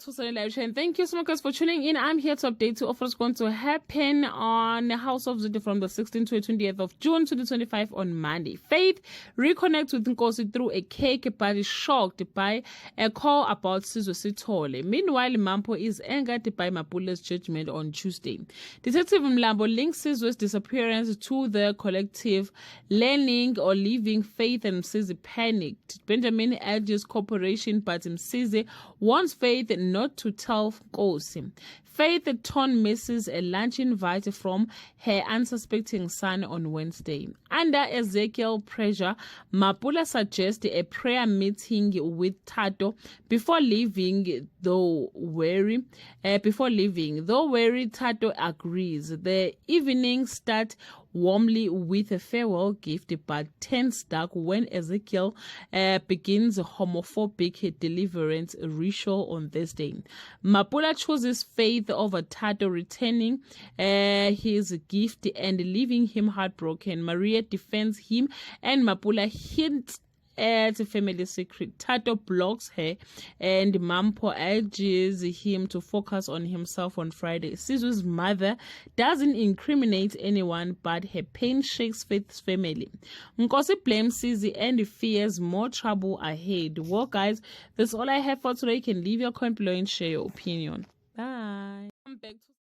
to Sunny Live Show, and thank you so much guys for tuning in. I'm here to update you of what's going to happen on House of Zwide from the 16th to the 20th of June to the 25th on Monday. Faith reconnects with Nkosi through a cake, but is shocked by a call about Sizwe Sithole. Meanwhile, Mampo is angered by Mapula's judgment on Tuesday. Detective Mlambo links Sizwe's disappearance to the collective learning or leaving. Faith and Msizi panicked. Benjamin urges cooperation, but Msizi wants Faith not to tell Nkosi. Faith torn misses a lunch invite from her unsuspecting son on Wednesday. Under Ezekiel pressure, Mapula suggests a prayer meeting with Thato before leaving, though wary, Thato agrees. The evening starts warmly with a farewell gift, but turns dark when Ezekiel begins homophobic deliverance ritual on Thursday. Mapula chooses Faith over Thato, returning his gift and leaving him heartbroken. Maria defends him and Mapula hints at a family secret. Thato blocks her and Mampo urges him to focus on himself on Friday. Sizwe's mother doesn't incriminate anyone, but her pain shakes Faith's family. Nkosi blames Sizwe and fears more trouble ahead. Well guys, that's all I have for today. You can leave your comment below and share your opinion. Bye. I'm back to